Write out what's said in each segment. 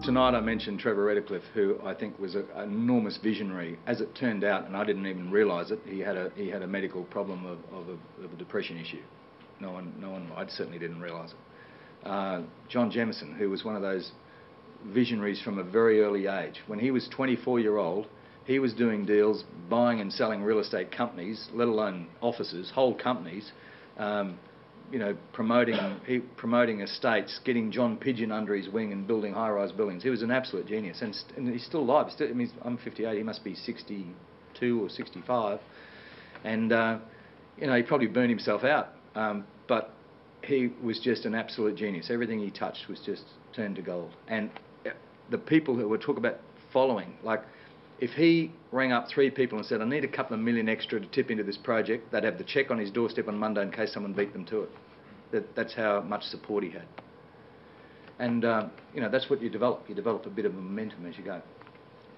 tonight I mentioned Trevor Redcliffe, who I think was an enormous visionary. As it turned out, and I didn't even realise it, he had a medical problem of a depression issue. I certainly didn't realise it. John Jemison, who was one of those visionaries from a very early age. When he was 24-year-old, he was doing deals, buying and selling real estate companies, let alone offices, whole companies. Promoting estates, getting John Pigeon under his wing and building high-rise buildings. He was an absolute genius, and he's still alive. I'm 58, he must be 62 or 65, and he probably burned himself out, but he was just an absolute genius. Everything he touched was just turned to gold. And the people who would talk about following, like, if he rang up 3 people and said, I need a couple of million extra to tip into this project, they'd have the cheque on his doorstep on Monday in case someone beat them to it. That's how much support he had. And, that's what you develop. You develop a bit of momentum as you go.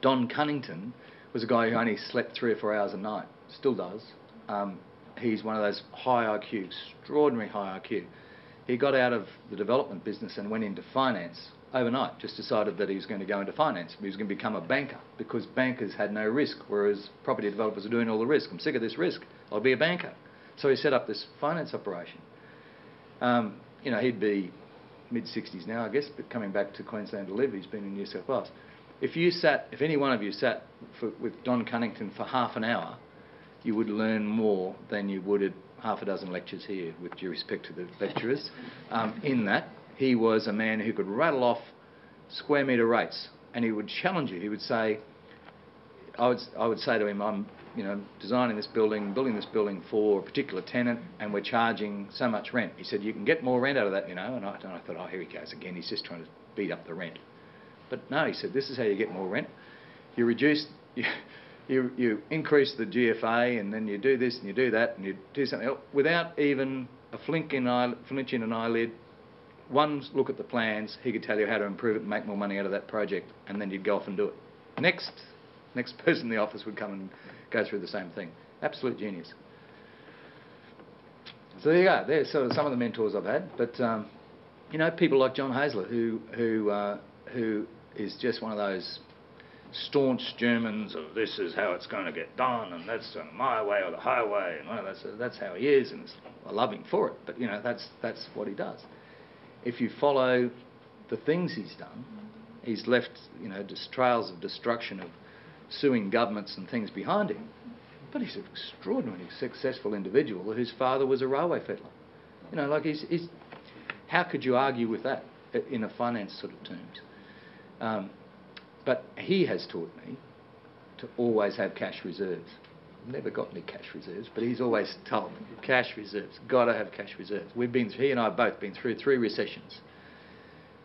Don Cunnington was a guy who only slept 3 or 4 hours a night. Still does. He's one of those high IQ, extraordinary high IQ. He got out of the development business and went into finance overnight, just decided that he was going to go into finance. He was going to become a banker because bankers had no risk, whereas property developers are doing all the risk. I'm sick of this risk. I'll be a banker. So he set up this finance operation. He'd be mid-60s now, I guess, but coming back to Queensland to live, he's been in New South Wales. If any one of you sat with Don Cunnington for half an hour, you would learn more than you would at half a dozen lectures here, with due respect to the lecturers, in that he was a man who could rattle off square metre rates, and he would challenge you. He would say, I would say to him, I'm designing this building, building this building for a particular tenant, and we're charging so much rent. He said, you can get more rent out of that, and I thought, oh, here he goes again, he's just trying to beat up the rent. But no, he said, this is how you get more rent. You reduce, you increase the GFA, and then you do this and you do that, and you do something else, without even a flinch in an eyelid. One look at the plans, he could tell you how to improve it and make more money out of that project, and then you'd go off and do it. Next person in the office would come and go through the same thing. Absolute genius. So there you go. There's sort of some of the mentors I've had. But people like John Hazler, who is just one of those staunch Germans of this is how it's going to get done, and that's my way or the highway, and that's how he is, and I love him for it. But that's what he does. If you follow the things he's done, he's left just trails of destruction, of suing governments and things behind him. But he's an extraordinarily successful individual whose father was a railway fiddler. He's how could you argue with that in a finance sort of terms? But he has taught me to always have cash reserves. I've never got any cash reserves, but he's always told me, cash reserves, got to have cash reserves. He and I have both been through 3 recessions.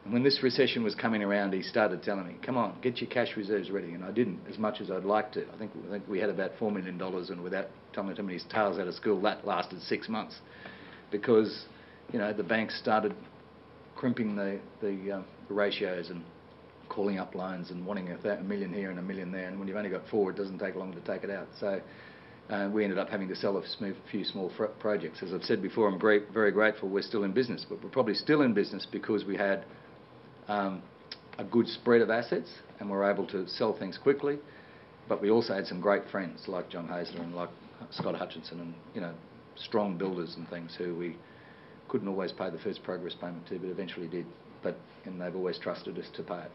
And when this recession was coming around, he started telling me, come on, get your cash reserves ready. And I didn't as much as I'd like to. I think we had about $4 million, and without telling him his tales out of school, that lasted 6 months. Because, the banks started crimping the ratios and calling up loans and wanting a million here and a million there, and when you've only got 4, it doesn't take long to take it out. So we ended up having to sell a few small projects. As I've said before, I'm very grateful we're still in business, but we're probably still in business because we had a good spread of assets and we're able to sell things quickly, but we also had some great friends like John Hazler and like Scott Hutchinson and strong builders and things who we couldn't always pay the first progress payment to, but eventually did. And they've always trusted us to pay it.